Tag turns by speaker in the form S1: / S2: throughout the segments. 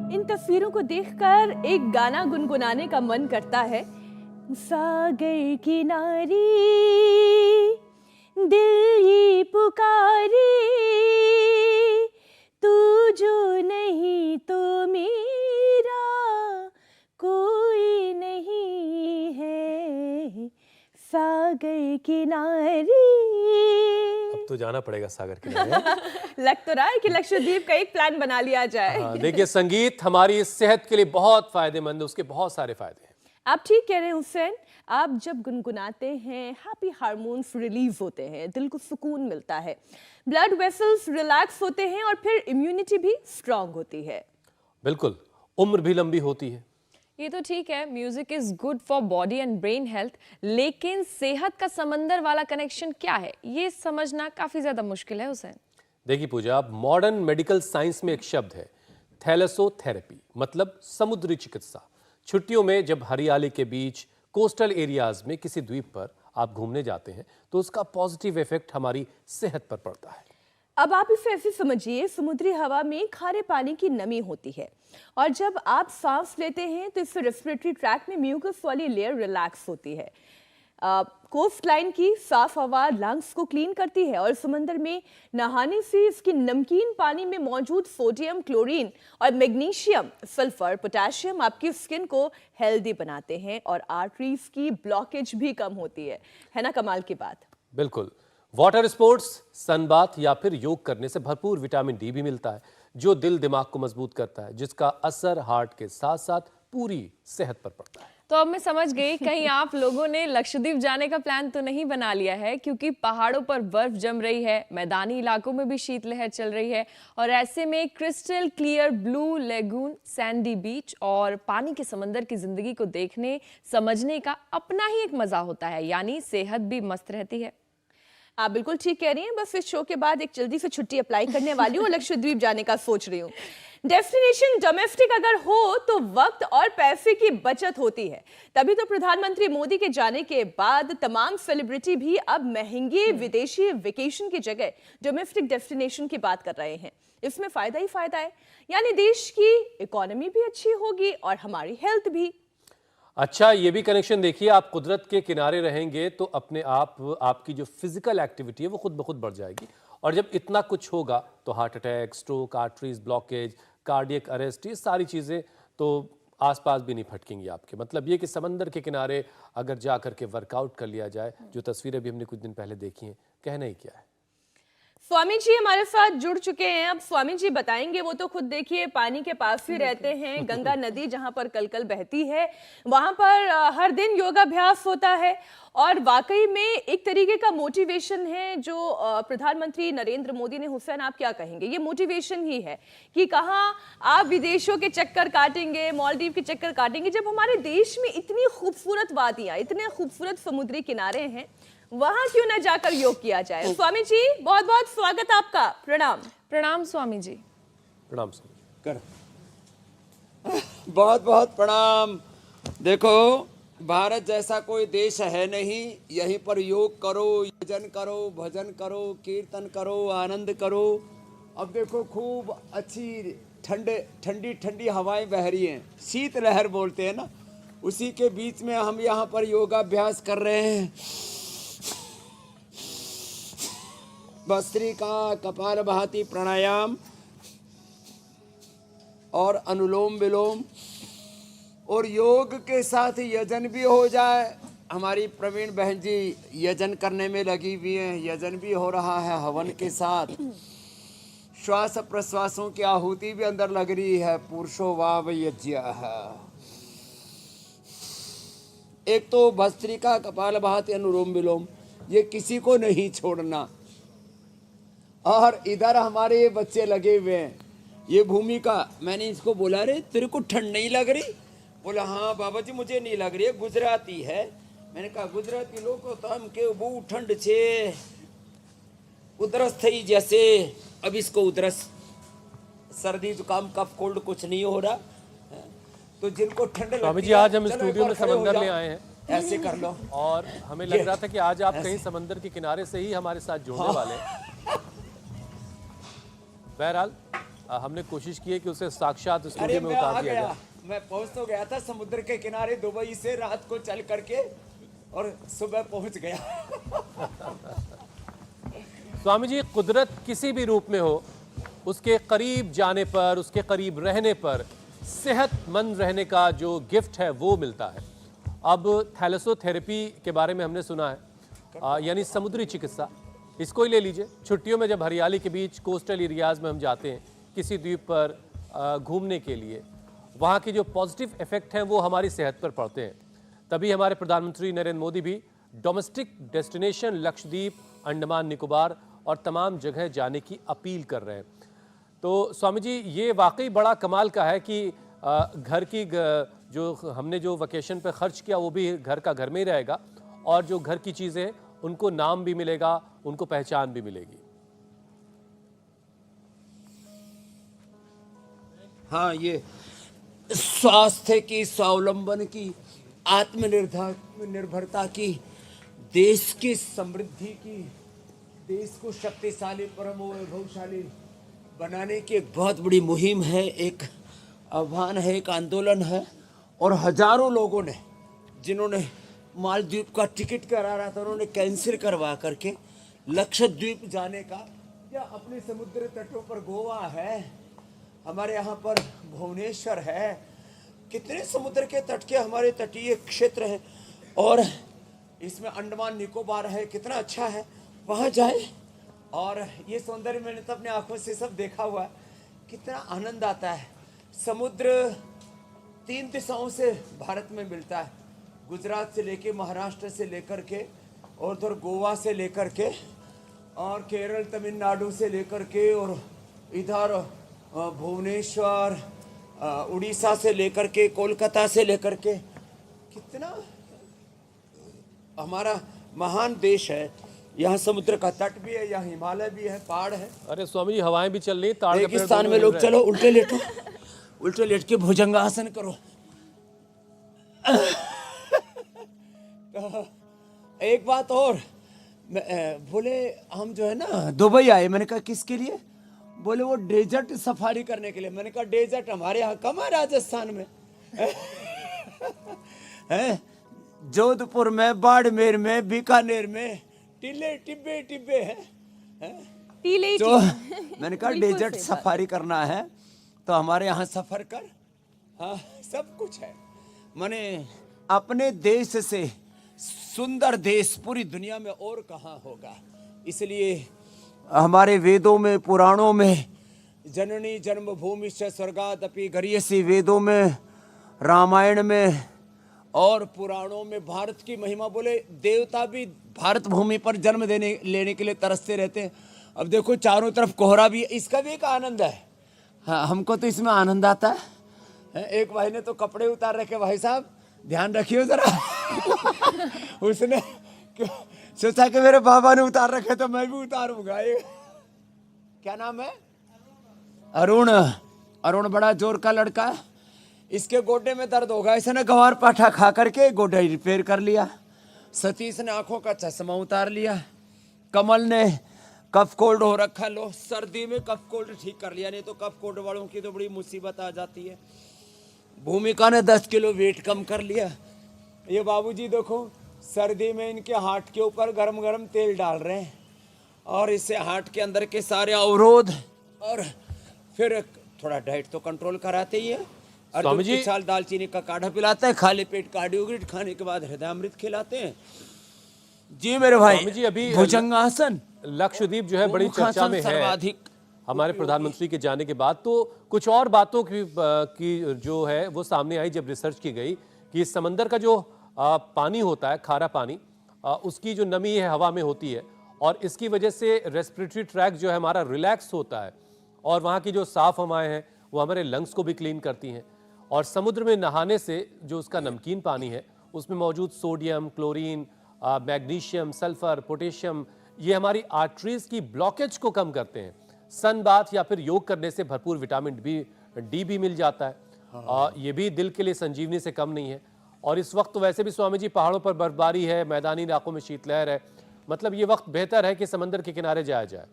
S1: इन तस्वीरों को देखकर एक गाना गुनगुनाने का मन करता है। सागर किनारे दिल ही पुकारे, तू जो नहीं तो मेरा कोई नहीं है। सागर किनारे।
S2: अब तो जाना पड़ेगा सागर किनारे।
S1: लग तो रहा है कि लक्षद्वीप का एक प्लान बना लिया जाए।
S2: हाँ, देखिए संगीत हमारी सेहत के लिए बहुत फायदेमंद है, उसके बहुत सारे फायदे हैं।
S1: आप ठीक कह रहे हैं हुसैन। आप जब गुनगुनाते हैं हैप्पी हार्मोन्स रिलीज होते हैं, दिल को सुकून मिलता है, ब्लड वेसल्स रिलैक्स होते हैं और फिर इम्यूनिटी भी स्ट्रांग होती है।
S2: बिल्कुल, उम्र भी लंबी होती है।
S3: ये तो ठीक है, music is good for body and brain health, लेकिन सेहत का समंदर वाला कनेक्शन क्या है ये समझना काफी ज्यादा मुश्किल है हुसैन।
S2: देखिए पूजा, मॉडर्न मेडिकल साइंस में एक शब्द है थैलेसोथेरेपी, मतलब समुद्री चिकित्सा। छुट्टियों में जब हरियाली के बीच कोस्टल एरियाज में किसी द्वीप पर आप घूमने जाते हैं तो उसका पॉजिटिव इफेक्ट हमारी सेहत पर पड़ता है।
S1: अब आप इसे ऐसे समझिए, समुद्री हवा में खारे पानी की नमी होती है और जब आप सांस लेते हैं तो इससे रेस्पिरेटरी ट्रैक्ट में म्यूकस वाली लेयर रिलैक्स होती है। कोस्ट लाइन की साफ हवा लंग्स को क्लीन करती है और समंदर में नहाने से इसकी नमकीन पानी में मौजूद सोडियम, क्लोरीन और मैग्नीशियम, सल्फर, पोटेशियम आपकी स्किन को हेल्दी बनाते हैं और आर्टरीज की ब्लॉकेज भी कम होती है ना कमाल की बात।
S2: बिल्कुल, वाटर स्पोर्ट्स, सनबाथ या फिर योग करने से भरपूर विटामिन डी भी मिलता है जो दिल दिमाग को मजबूत करता है, जिसका असर हार्ट के साथ साथ पूरी सेहत पर पड़ता है।
S3: तो अब मैं समझ गई, कहीं आप लोगों ने लक्षद्वीप जाने का प्लान तो नहीं बना लिया है, क्योंकि पहाड़ों पर बर्फ जम रही है, मैदानी इलाकों में भी शीतलहर चल रही है और ऐसे में crystal clear blue lagoon, sandy beach और पानी के समंदर की जिंदगी को देखने समझने का अपना ही एक मजा होता है, यानी सेहत भी मस्त रहती है।
S1: आप बिल्कुल ठीक कह रही हैं। बस इस शो के बाद एक जल्दी से छुट्टी अप्लाई करने वाली हूँ और लक्षद्वीप जाने का सोच रही हूँ। डेस्टिनेशन डोमेस्टिक अगर हो तो वक्त और पैसे की बचत होती है, तभी तो प्रधानमंत्री मोदी के जाने के बाद तमाम सेलिब्रिटी भी अब महंगे विदेशी वेकेशन की जगह डोमेस्टिक डेस्टिनेशन की बात कर रहे हैं। इसमें फायदा ही फायदा है, यानी देश की इकोनॉमी भी अच्छी होगी और हमारी हेल्थ भी।
S2: अच्छा, ये भी कनेक्शन देखिए, आप कुदरत के किनारे रहेंगे तो अपने आप आपकी जो फिजिकल एक्टिविटी है वो खुद ब खुद बढ़ जाएगी और जब इतना कुछ होगा तो heart attack, stroke, arteries blockage, cardiac arrest, ये सारी चीज़ें तो आसपास भी नहीं फटकेंगी आपके। मतलब ये कि समंदर के किनारे अगर जा करके वर्कआउट कर लिया जाए, जो तस्वीरें भी हमने कुछ दिन पहले देखी हैं, कहना ही क्या है।
S1: स्वामी जी हमारे साथ जुड़ चुके हैं। अब स्वामी जी बताएंगे, वो तो खुद देखिए पानी के पास ही रहते हैं। गंगा नदी जहां पर कल कल बहती है वहां पर हर दिन योगाभ्यास होता है और वाकई में एक तरीके का मोटिवेशन है जो प्रधानमंत्री नरेंद्र मोदी ने। हुसैन, आप क्या कहेंगे? ये मोटिवेशन ही है कि कहाँ आप विदेशों के चक्कर काटेंगे, मालदीव के चक्कर काटेंगे, जब हमारे देश में इतनी खूबसूरत वादियां, इतने खूबसूरत समुद्री किनारे हैं, वहां क्यों न जाकर योग किया जाए। स्वामी जी बहुत बहुत स्वागत आपका। प्रणाम।
S3: प्रणाम स्वामी जी।
S2: प्रणाम स्वामी।
S4: कर बहुत बहुत प्रणाम। देखो, भारत जैसा कोई देश है नहीं, यहीं पर योग करो, यजन करो, भजन करो, कीर्तन करो, आनंद करो। अब देखो खूब अच्छी ठंडी ठंडी हवाएं बह रही हैं, शीत लहर बोलते हैं ना, उसी के बीच में हम यहाँ पर योगाभ्यास कर रहे हैं। भस्त्रिका, कपालभाति प्राणायाम और अनुलोम विलोम और योग के साथ यजन भी हो जाए। हमारी प्रवीण बहन जी यजन करने में लगी हुई हैं, यजन भी हो रहा है हवन के साथ। श्वास प्रश्वासों की आहुति भी अंदर लग रही है। पुरुषो वाव यज्ञः। एक तो भस्त्रिका, कपालभाति, अनुलोम विलोम, ये किसी को नहीं छोड़ना। और इधर हमारे ये बच्चे लगे हुए हैं। ये भूमिका, मैंने इसको बोला, रे तेरे को ठंड नहीं लग रही? बोला हाँ बाबा जी मुझे नहीं लग रही है, गुजराती है। मैंने कहा गुजराती लोग तो हम के वो ठंड से उधरस थी जैसे, अब इसको उधरस, सर्दी जुकाम कफ कोल्ड कुछ नहीं हो रहा। तो जिनको ठंड
S2: स्वामी जी, आज हम स्टूडियो में समंदर ले आए हैं,
S4: ऐसे कर लो।
S2: और हमें लग रहा था कि आज आप कहीं समंदर के किनारे से ही हमारे साथ जुड़ने वाले हैं। बहरहाल हमने कोशिश की है कि उसे साक्षात
S4: अरे
S2: स्टूडियो में
S4: मैं आ
S2: उतार दिया
S4: गया,
S2: जाए।
S4: मैं पहुंच तो गया था समुद्र के किनारे दुबई से रात को चल करके, और सुबह पहुंच गया।
S2: स्वामी जी, कुदरत किसी भी रूप में हो, उसके करीब जाने पर, उसके करीब रहने पर सेहतमंद रहने का जो गिफ्ट है वो मिलता है। अब थैलेसोथेरेपी के बारे में हमने सुना है, यानी समुद्री चिकित्सा। इसको ही ले लीजिए, छुट्टियों में जब हरियाली के बीच कोस्टल एरियाज में हम जाते हैं किसी द्वीप पर घूमने के लिए, वहाँ की जो पॉजिटिव इफेक्ट हैं वो हमारी सेहत पर पड़ते हैं। तभी हमारे प्रधानमंत्री नरेंद्र मोदी भी डोमेस्टिक डेस्टिनेशन लक्षद्वीप, अंडमान निकोबार और तमाम जगह जाने की अपील कर रहे हैं। तो स्वामी जी, ये वाकई बड़ा कमाल का है कि घर की जो हमने जो वेकेशन पे खर्च किया वो भी घर का घर में ही रहेगा, और जो घर की चीज़ें उनको नाम भी मिलेगा, उनको पहचान भी मिलेगी।
S4: हाँ, ये स्वास्थ्य की, स्वावलंबन की, आत्मनिर्भरता की, देश की समृद्धि की, देश को शक्तिशाली, परम वैभवशाली बनाने की एक बहुत बड़ी मुहिम है, एक आह्वान है, एक आंदोलन है। और हजारों लोगों ने, जिन्होंने मालदीव का टिकट करा रहा था, उन्होंने कैंसिल करवा करके लक्षद्वीप जाने का, या अपने समुद्र तटों पर गोवा है, हमारे यहाँ पर भुवनेश्वर है, कितने समुद्र के तट के हमारे तटीय क्षेत्र हैं, और इसमें अंडमान निकोबार है, कितना अच्छा है, वहाँ जाए। और ये सौंदर्य मैंने तो अपने आंखों से सब देखा हुआ है, कितना आनंद आता है। समुद्र 3 दिशाओं से भारत में मिलता है, गुजरात से लेके, महाराष्ट्र से लेकर के, और उधर गोवा से लेकर के, और केरल तमिलनाडु से लेकर के, और इधर भुवनेश्वर, उड़ीसा से लेकर के, कोलकाता से लेकर के, कितना हमारा महान देश है। यहाँ समुद्र का तट भी है, यहाँ हिमालय भी है, पहाड़ है।
S2: अरे स्वामी जी, हवाएं भी चल रही, ताड़ के पेड़
S4: रेगिस्तान
S2: दोनों
S4: में
S2: मिल
S4: लोग,
S2: रहे हैं।
S4: चलो उल्टे लेटो, उल्टे लेट के भुजंगासन करो। तो एक बात और, बोले हम जो है ना दुबई आए, मैंने कहा किसके लिए? बोले वो डेजर्ट सफारी करने के लिए। मैंने कहा डेजर्ट हमारे यहाँ कम है राजस्थान में। है जोधपुर में, बाड़मेर में, बीकानेर में टिल्ले टिब्बे टिब्बे है।
S1: टीले ही
S4: तो
S1: टीले।
S4: मैंने कहा
S1: बिल्कुल
S4: डेजर्ट
S1: सही बात।
S4: सफारी करना है तो हमारे यहाँ सफर कर। हाँ, सब कुछ है। माने अपने देश से सुंदर देश पूरी दुनिया में और कहाँ होगा। इसलिए हमारे वेदों में, पुराणों में, जननी जन्मभूमि से स्वर्गादपि गरीयसी, वेदों में, रामायण में और पुराणों में भारत की महिमा। बोले देवता भी भारत भूमि पर जन्म लेने के लिए तरसते रहते हैं। अब देखो चारों तरफ कोहरा भी है, इसका भी एक आनंद है। हाँ, हमको तो इसमें आनंद आता है। एक भाई ने तो कपड़े उतार रखे, भाई साहब ध्यान रखियो जरा। उसने सोचा कि मेरे बाबा ने उतार रखे तो मैं भी उतारूंगा। ये क्या नाम है? अरुण। अरुण बड़ा जोर का लड़का है। इसके गोडे में दर्द होगा, इसने गवार पाठा खा करके गोडा रिपेयर कर लिया। सतीश ने आंखों का चश्मा उतार लिया। कमल ने कफ कोल्ड हो रखा, लो सर्दी में कफ कोल्ड ठीक कर लिया, नहीं तो कफ कोल्ड वालों की तो बड़ी मुसीबत आ जाती है। भूमिका ने 10 किलो वेट कम कर लिया। ये बाबूजी देखो सर्दी में इनके हार्ट के ऊपर गरम गरम तेल डाल रहे हैं, और इससे हार्ट के अंदर के सारे अवरोध, और फिर थोड़ा डाइट तो कंट्रोल कराते ही है। अर्जुन की छाल दालचीनी का काढ़ा पिलाते हैं, खाली पेट कार्डियोग्रिड खाने के बाद हृदयामृत खिलाते हैं। जी मेरे भाई,
S2: स्वामी जी, अभी
S4: भुजंगासन
S2: लक्षद्वीप जो है बड़ी चर्चा में है
S4: सर्वाधिक
S2: हमारे प्रधानमंत्री के जाने के बाद। तो कुछ और बातों की जो है वो सामने आई जब रिसर्च की गई कि इस समंदर का जो पानी होता है, खारा पानी, उसकी जो नमी है हवा में होती है, और इसकी वजह से रेस्पिरेटरी ट्रैक जो है हमारा रिलैक्स होता है, और वहाँ की जो साफ हवाएं हैं वो हमारे लंग्स को भी क्लीन करती हैं। और समुद्र में नहाने से जो उसका नमकीन पानी है उसमें मौजूद sodium, chlorine, magnesium, sulphur, potassium, ये हमारी आर्टरीज की ब्लॉकेज को कम करते हैं। सन बाथ या फिर योग करने से भरपूर विटामिन डी भी मिल जाता है। ये भी दिल के लिए संजीवनी से कम नहीं है। और इस वक्त तो वैसे भी स्वामी जी पहाड़ों पर बर्फबारी है, मैदानी इलाकों में शीतलहर है, मतलब ये वक्त बेहतर है कि समंदर के किनारे जाया जाए।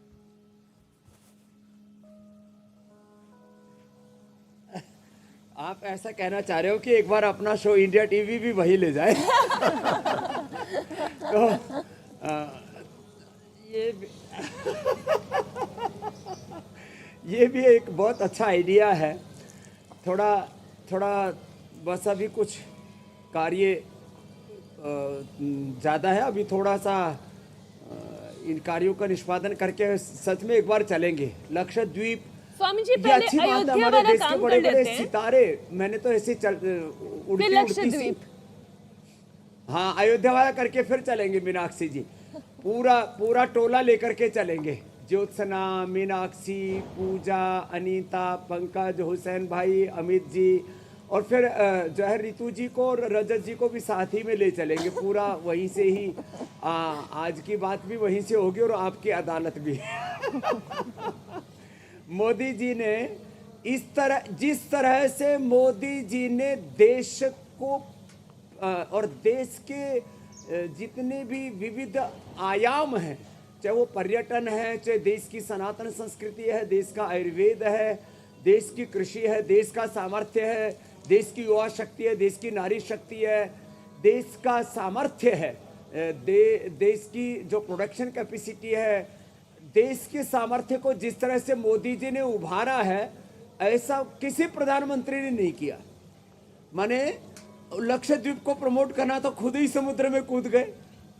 S4: आप ऐसा कहना चाह रहे हो कि एक बार अपना शो इंडिया टीवी भी वही ले जाए। तो ये भी ये भी एक बहुत अच्छा आइडिया है। थोड़ा थोड़ा बस अभी कुछ कार्य ज़्यादा है, अभी थोड़ा सा इन कार्यों का निष्पादन करके सच में एक बार चलेंगे लक्षद्वीप।
S1: स्वामी जी
S4: ये
S1: पहले
S4: अच्छी बात है,
S1: अयोध्या
S4: हमारे
S1: वाला
S4: देश के
S1: काम
S4: बड़े
S1: कर
S4: बड़े
S1: लेते हैं,
S4: सितारे, मैंने तो ऐसे
S1: फिर
S4: उड़ती
S1: लक्षद्वीप।
S4: हाँ, अयोध्या वाला करके फिर चलेंगे मीनाक्षी जी। पूरा टोला लेकर के चलेंगे। ज्योत्सना, मीनाक्षी, पूजा, अनीता, पंकज, हुसैन भाई, अमित जी, और फिर जो है रितु जी को और रजत जी को भी साथ ही में ले चलेंगे। पूरा वहीं से ही आज की बात भी वहीं से होगी और आपकी अदालत भी। मोदी जी ने जिस तरह से मोदी जी ने देश को और देश के जितने भी विविध आयाम हैं, चाहे वो पर्यटन है, चाहे देश की सनातन संस्कृति है, देश का आयुर्वेद है, देश की कृषि है, देश का सामर्थ्य है, देश की युवा शक्ति है, देश की नारी शक्ति है, देश का सामर्थ्य है, देश की जो प्रोडक्शन कैपेसिटी है, देश के सामर्थ्य को जिस तरह से मोदी जी ने उभारा है, ऐसा किसी प्रधानमंत्री ने नहीं किया। माने लक्षद्वीप को प्रमोट करना तो खुद ही समुद्र में कूद गए,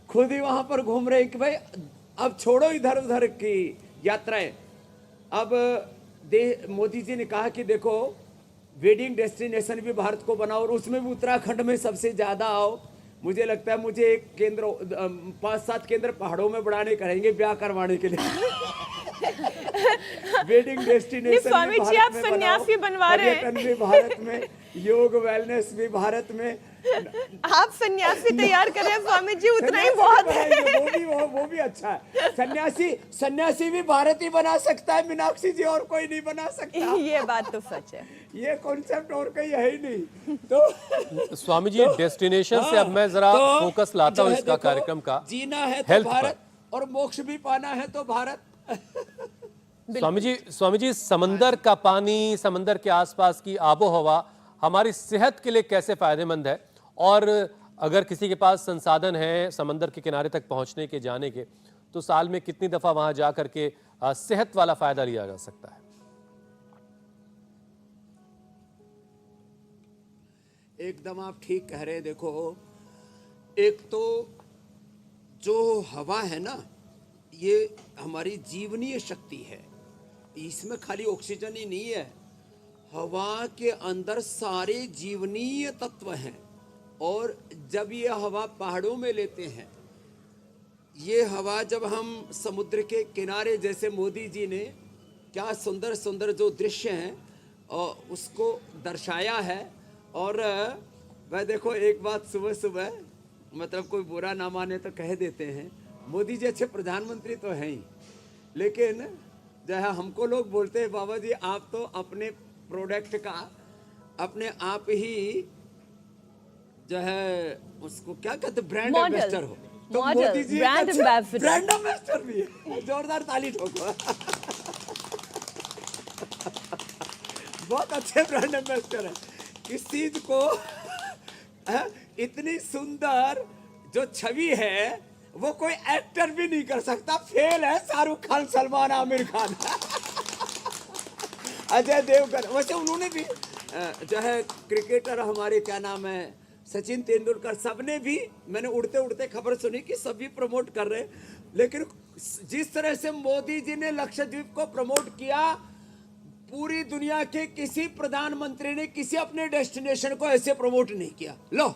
S4: खुद ही वहां पर घूम रहे कि भाई अब छोड़ो इधर उधर की यात्राएं। अब मोदी जी ने कहा कि देखो वेडिंग डेस्टिनेशन भी भारत को बनाओ और उसमें भी उत्तराखंड में सबसे ज्यादा आओ। मुझे लगता है मुझे एक केंद्र 5-7 केंद्र पहाड़ों में बढ़ाने करेंगे ब्याह करवाने के लिए। वेडिंग डेस्टिनेशन
S1: स्वामी जी आप सन्यासी बनवा रहे हैं।
S4: पर्यटन भी भारत में, योग वेलनेस भी भारत में।
S1: आप सन्यासी तैयार कर रहे हैं स्वामी जी, उतना ही बहुत है।
S4: वो भी अच्छा है। सन्यासी भी भारत ही बना सकता है मीनाक्षी जी, और कोई नहीं बना सकता।
S1: ये बात तो सच है।
S4: ये कॉन्सेप्ट और कहीं है ही नहीं। तो
S2: स्वामी जी डेस्टिनेशन से अब मैं जरा फोकस लाता हूँ इसका कार्यक्रम का।
S4: जीना है तो
S2: हेल्थ
S4: भारत और मोक्ष भी पाना है तो भारत।
S2: स्वामी जी समंदर का पानी, समंदर के आसपास की आबो हवा हमारी सेहत के लिए कैसे फायदेमंद है, और अगर किसी के पास संसाधन है समंदर के किनारे तक पहुंचने के, जाने के, तो साल में कितनी दफा वहां जा करके सेहत वाला फायदा लिया जा सकता है?
S4: एकदम आप ठीक कह रहे हैं। देखो, एक तो जो हवा है ना, ये हमारी जीवनीय शक्ति है। इसमें खाली ऑक्सीजन ही नहीं है, हवा के अंदर सारे जीवनीय तत्व हैं। और जब ये हवा पहाड़ों में लेते हैं, ये हवा जब हम समुद्र के किनारे, जैसे मोदी जी ने क्या सुंदर सुंदर जो दृश्य हैं और उसको दर्शाया है। और वह देखो, एक बात सुबह सुबह, मतलब कोई बुरा ना माने तो कह देते हैं, मोदी जी अच्छे प्रधानमंत्री तो हैं ही, लेकिन जो है हमको लोग बोलते हैं बाबा जी आप तो अपने प्रोडक्ट का अपने आप ही जो है उसको क्या कहते हैं, ब्रांड एम्बेसडर हो। तो Modi ji
S1: brand ambassador,
S4: brand ambassador भी है। जोरदार ताली ठोको। बहुत अच्छे ब्रांड एम्बेसडर है। इस चीज को इतनी सुंदर जो छवि है वो कोई एक्टर भी नहीं कर सकता। फेल है शाहरुख खान, सलमान, आमिर खान, अजय देवगन। वैसे उन्होंने भी जो है क्रिकेटर हमारे क्या नाम है, सचिन तेंदुलकर, सबने भी, मैंने उड़ते उड़ते खबर सुनी कि सभी प्रमोट कर रहे हैं। लेकिन जिस तरह से मोदी जी ने लक्षद्वीप को प्रमोट किया, पूरी दुनिया के किसी प्रधानमंत्री ने किसी अपने डेस्टिनेशन को ऐसे प्रमोट नहीं किया। लो,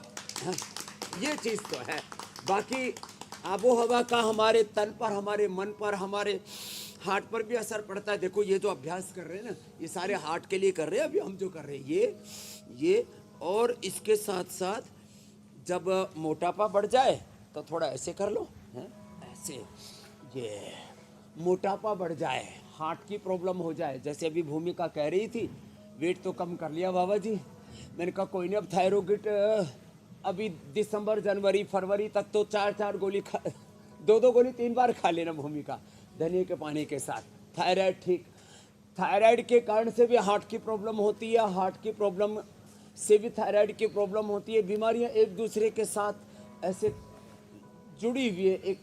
S4: ये चीज तो है। बाकी आबो हवा का हमारे तन पर, हमारे मन पर, हमारे हार्ट पर भी असर पड़ता है। देखो ये जो अभ्यास कर रहे हैं ना, ये सारे हार्ट के लिए कर रहे हैं। अभी हम जो कर रहे हैं ये और इसके साथ साथ जब मोटापा बढ़ जाए तो थोड़ा ऐसे कर लो, ऐसे, ये मोटापा बढ़ जाए, हार्ट की प्रॉब्लम हो जाए, जैसे अभी भूमिका कह रही थी, वेट तो कम कर लिया बाबा जी। मैंने कहा कोई नहीं, अब थायरोगिट अभी दिसंबर, जनवरी, फरवरी तक तो 4-4 गोली 2-2 गोली 3 बार खा लेना भूमिका, धनिया के पानी के साथ। थायराइड ठीक, थायराइड के कारण से भी हार्ट की प्रॉब्लम होती है। हार्ट की प्रॉब्लम से भी थायराइड की प्रॉब्लम होती है। बीमारियां एक दूसरे के साथ ऐसे जुड़ी हुई है, एक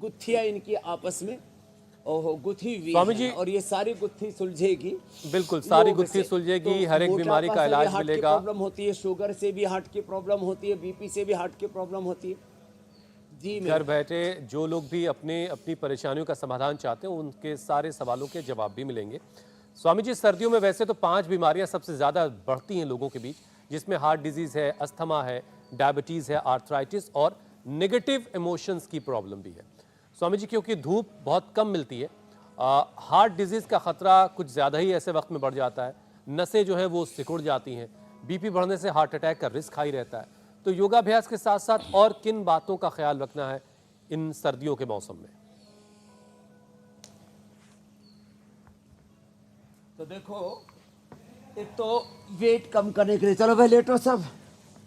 S4: गुत्थियां इनकी आपस में ओहो गुत्थी हुई
S2: स्वामी
S4: है
S2: जी,
S4: और ये सारी गुत्थी सुलझेगी।
S2: बिल्कुल सारी
S4: योग
S2: गुत्थी
S4: से।
S2: सुलझेगी,
S4: तो
S2: हर एक बीमारी
S4: मोटापा
S2: का
S4: से भी
S2: इलाज
S4: हार्ट की
S2: मिलेगा।
S4: प्रॉब्लम होती है, शुगर से भी हार्ट की प्रॉब्लम होती है, बीपी से भी हार्ट की प्रॉब्लम होती है। जी
S2: घर बैठे जो लोग भी अपनी परेशानियों का समाधान चाहते हैं उनके सारे सवालों के जवाब भी मिलेंगे। स्वामी जी, सर्दियों में वैसे तो 5 बीमारियां सबसे ज्यादा बढ़ती हैं लोगों के बीच, जिसमें हार्ट डिजीज है, अस्थमा है, डायबिटीज है, आर्थराइटिस और नेगेटिव इमोशंस की प्रॉब्लम भी है। स्वामी जी, क्योंकि धूप बहुत कम मिलती है, हार्ट डिजीज का खतरा कुछ ज्यादा ही ऐसे वक्त में बढ़ जाता है, नसें जो है वो सिकुड़ जाती हैं, बीपी बढ़ने से हार्ट अटैक का रिस्क हाई रहता है। तो योगाभ्यास के साथ साथ और किन बातों का ख्याल रखना है इन सर्दियों के मौसम में?
S4: तो देखो, एक तो वेट कम करने के लिए, चलो भाई लेटो सब।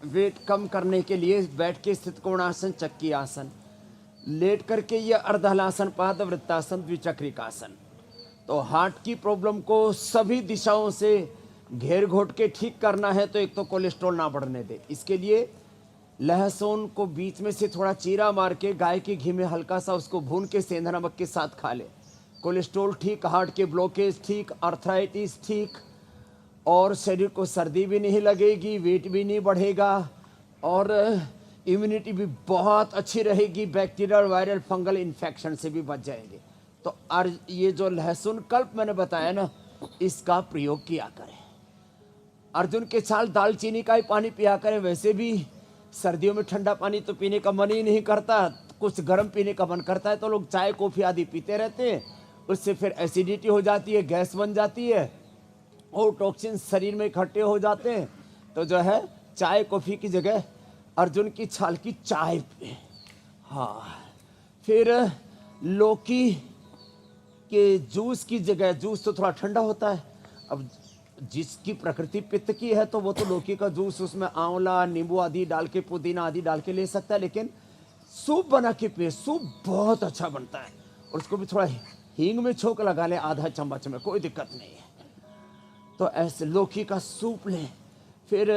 S4: वेट कम करने के लिए बैठ के स्थित कोणासन, चक्की आसन, लेट करके ये अर्धहलासन, पादवृत्तासन, द्विचक्रिकासन। तो हार्ट की प्रॉब्लम को सभी दिशाओं से घेर घोट के ठीक करना है तो एक तो कोलेस्ट्रॉल ना बढ़ने दे, इसके लिए लहसुन को बीच में से थोड़ा चीरा मार के गाय के घी में हल्का सा उसको भून के सेंधा नमक के साथ खा ले। कोलेस्ट्रॉल ठीक, हार्ट के ब्लॉकेज ठीक, आर्थराइटिस ठीक, और शरीर को सर्दी भी नहीं लगेगी, वेट भी नहीं बढ़ेगा और इम्यूनिटी भी बहुत अच्छी रहेगी, बैक्टीरियल वायरल फंगल इन्फेक्शन से भी बच जाएंगे। तो ये जो लहसुन कल्प मैंने बताया ना, इसका प्रयोग किया करें। अर्जुन के साल दालचीनी का ही पानी पिया करें। वैसे भी सर्दियों में ठंडा पानी तो पीने का मन ही नहीं करता, कुछ गर्म पीने का मन करता है, तो लोग चाय कॉफ़ी आदि पीते रहते हैं। उससे फिर एसिडिटी हो जाती है, गैस बन जाती है और टॉक्सिन शरीर में इकट्ठे हो जाते हैं। तो जो है चाय कॉफ़ी की जगह अर्जुन की छाल की चाय पिए। हाँ, फिर लौकी के जूस की जगह, जूस तो थोड़ा ठंडा होता है, अब जिसकी प्रकृति पित्त की है तो वो तो लौकी का जूस उसमें आंवला, नींबू आदि डाल के, पुदीना आदि डाल के ले सकता है, लेकिन सूप बना के पिए, सूप बहुत अच्छा बनता है। और उसको भी थोड़ा हींग में छोंक लगा ले, आधा चम्मच में, कोई दिक्कत नहीं है। तो ऐसे लौकी का सूप लें। फिर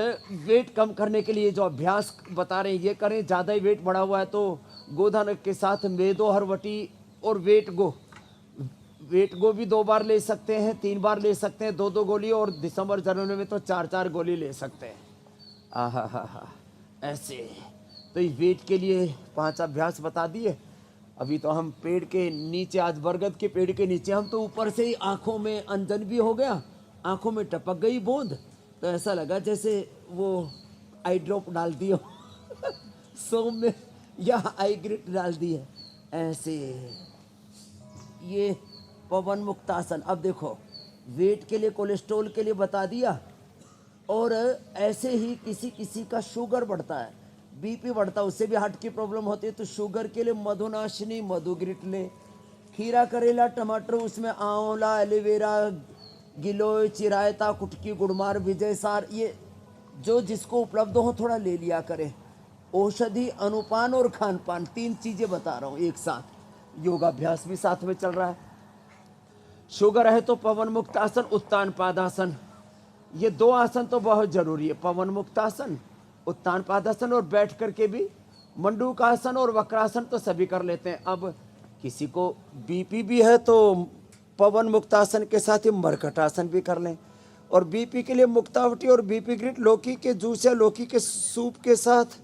S4: वेट कम करने के लिए जो अभ्यास बता रहे हैं ये करें। ज़्यादा ही वेट बढ़ा हुआ है तो गोधन के साथ मेदो हरवटी और वेट गो भी 2 बार ले सकते हैं, 3 बार ले सकते हैं, 2-2 गोली, और दिसंबर जनवरी में तो 4-4 गोली ले सकते हैं। आहा हा हा, ऐसे। तो इस वेट के लिए 5 अभ्यास बता दिए। अभी तो हम पेड़ के नीचे, आज बरगद के पेड़ के नीचे, हम तो ऊपर से ही आंखों में अंजन भी हो गया, आंखों में टपक गई बूंद, तो ऐसा लगा जैसे वो आई ड्रॉप डाल दी हो सोम में, या आई ग्रिट डाल दी है। ऐसे ये पवन मुक्तासन। अब देखो, वेट के लिए, कोलेस्ट्रॉल के लिए बता दिया, और ऐसे ही किसी किसी का शुगर बढ़ता है, बीपी बढ़ता है, उससे भी हार्ट की प्रॉब्लम होती है, तो शुगर के लिए मधुनाशिनी, मधुग्रिट ले। खीरा, करेला, टमाटर, उसमें आंवला, एलोवेरा, गिलोय, चिरायता, कुटकी, गुड़मार, विजयसार, ये जो जिसको उपलब्ध हो थोड़ा ले लिया करें। औषधि, अनुपान और खान पान, 3 चीज़ें बता रहा हूँ एक साथ। योगाभ्यास भी साथ में चल रहा है। शुगर है तो पवन मुक्तासन, उत्तान पादासन, ये 2 आसन तो बहुत जरूरी है, पवन मुक्तासन, उत्तान पादासन, और बैठ करके भी मंडूकासन और वक्रासन तो सभी कर लेते हैं। अब किसी को बीपी भी है तो पवन मुक्तासन के साथ ही मरकटासन भी कर लें, और बीपी के लिए मुक्तावटी और बीपी ग्रिट लौकी के जूस या लौकी के सूप के साथ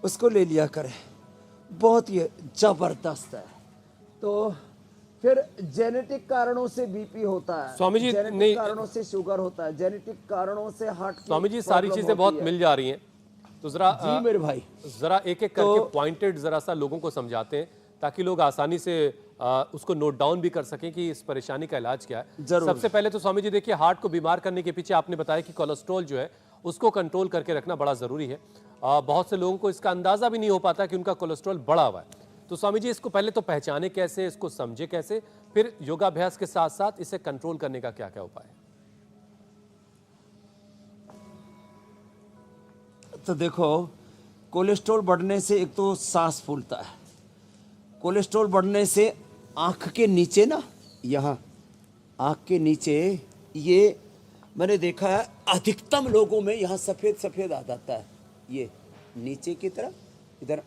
S4: उसको ले लिया करें, बहुत ही जबरदस्त है। तो फिर जेनेटिक कारणों से बीपी होता है,
S2: स्वामी जी,
S4: जेनेटिक
S2: नहीं,
S4: कारणों से शुगर होता है, जेनेटिक कारणों से हार्ट की
S2: स्वामी जी सारी
S4: प्रॉब्लम
S2: चीजें बहुत
S4: होती है।
S2: मिल जा रही हैं, तो जरा
S4: जी मेरे भाई,
S2: जरा एक एक करके पॉइंटेड जरा सा लोगों को समझाते हैं ताकि लोग आसानी से उसको नोट डाउन भी कर सकें कि इस परेशानी का इलाज क्या है।
S4: जरूर।
S2: सबसे पहले तो स्वामी जी देखिए, हार्ट को बीमार करने के पीछे आपने बताया कि कोलेस्ट्रॉल जो है उसको कंट्रोल करके रखना बड़ा जरूरी है। बहुत से लोगों को इसका अंदाजा भी नहीं हो पाता कि उनका कोलेस्ट्रॉल बढ़ा हुआ है। तो स्वामी जी इसको पहले तो पहचाने कैसे, इसको समझे कैसे, फिर योगाभ्यास के साथ साथ इसे कंट्रोल करने का क्या क्या उपाय है?
S4: तो देखो, कोलेस्ट्रॉल बढ़ने से एक तो सांस फूलता है, कोलेस्ट्रॉल बढ़ने से आँख के नीचे ना, यहाँ आँख के नीचे ये मैंने देखा है अधिकतम लोगों में यहाँ सफ़ेद सफ़ेद आ जाता है, ये नीचे की तरफ, इधर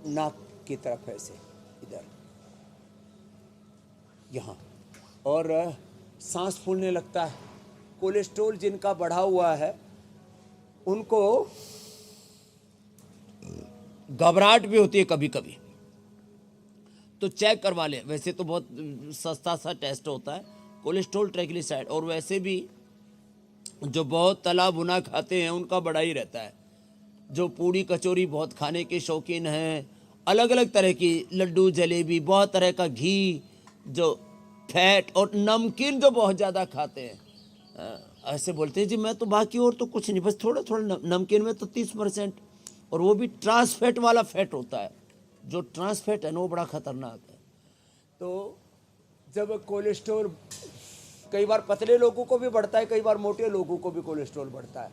S4: नाक की तरफ ऐसे, इधर यहाँ, और सांस फूलने लगता है। कोलेस्ट्रॉल जिनका बढ़ा हुआ है उनको घबराहट भी होती है कभी कभी, तो चेक करवा लें। वैसे तो बहुत सस्ता सा टेस्ट होता है कोलेस्ट्रॉल ट्राइग्लिसराइड, और वैसे भी जो बहुत तला भुना खाते हैं उनका बड़ा ही रहता है। जो पूड़ी कचौरी बहुत खाने के शौकीन हैं, अलग अलग तरह की लड्डू जलेबी, बहुत तरह का घी, जो फैट और नमकीन जो बहुत ज़्यादा खाते हैं, ऐसे बोलते हैं जी मैं तो बाकी और तो कुछ नहीं, बस थोड़ा थोड़ा नमकीन में तो 30%, और वो भी ट्रांस फैट वाला फैट होता है। जो ट्रांस फैट है ना वो बड़ा खतरनाक है। तो जब कोलेस्ट्रॉल कई बार पतले लोगों को भी बढ़ता है, कई बार मोटे लोगों को भी कोलेस्ट्रॉल बढ़ता है।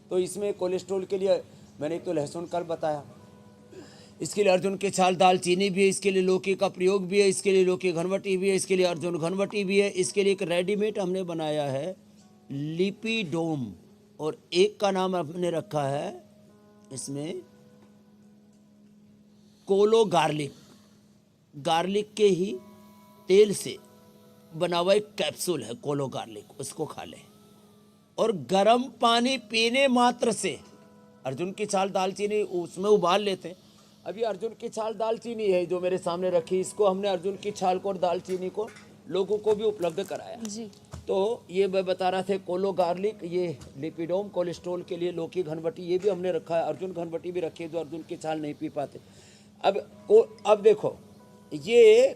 S4: तो इसमें कोलेस्ट्रॉल के लिए मैंने एक तो लहसुन कल बताया, इसके लिए अर्जुन के छाल दालचीनी भी है, इसके लिए लौकी का प्रयोग भी है, इसके लिए लौकी घनवटी भी है, इसके लिए अर्जुन घनवटी भी है। इसके लिए एक रेडीमेड हमने बनाया है लिपिडोम, और एक का नाम हमने रखा है इसमें कोलो गार्लिक। गार्लिक के ही तेल से बना हुआ एक कैप्सूल है कोलो गार्लिक, उसको खा लें। और गर्म पानी पीने मात्र से अर्जुन की छाल दालचीनी उसमें उबाल लेते हैं। अभी अर्जुन की छाल दालचीनी है जो मेरे सामने रखी, इसको हमने अर्जुन की छाल को और दालचीनी को लोगों को भी उपलब्ध कराया
S3: जी।
S4: तो ये मैं बता रहा था कोलो गार्लिक, ये लिपिडोम कोलेस्ट्रॉल के लिए, लौकी घनवटी ये भी हमने रखा है, अर्जुन घनवटी भी रखी है जो अर्जुन की छाल नहीं पी पाते। अब देखो ये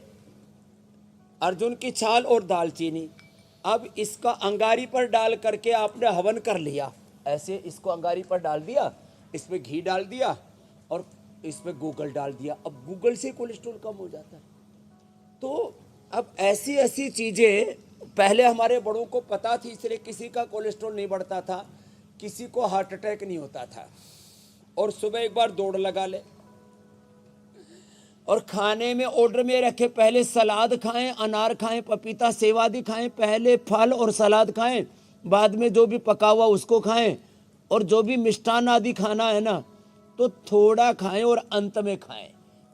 S4: अर्जुन की छाल और दालचीनी, अब इसका अंगारी पर डाल करके आपने हवन कर लिया, ऐसे इसको अंगारी पर डाल दिया, इसमें घी डाल दिया और इसमें गूगल डाल दिया। अब गूगल से कोलेस्ट्रॉल कम हो जाता है। तो अब ऐसी ऐसी चीज़ें पहले हमारे बड़ों को पता थी, इसलिए किसी का कोलेस्ट्रॉल नहीं बढ़ता था, किसी को हार्ट अटैक नहीं होता था। और सुबह एक बार दौड़ लगा ले, और खाने में ऑर्डर में रखे पहले सलाद खाएं, अनार खाएं, पपीता सेब आदि खाएं, पहले फल और सलाद खाएं, बाद में जो भी पका हुआ उसको खाएं, और जो भी मिष्ठान आदि खाना है ना तो थोड़ा खाएं और अंत में खाएं।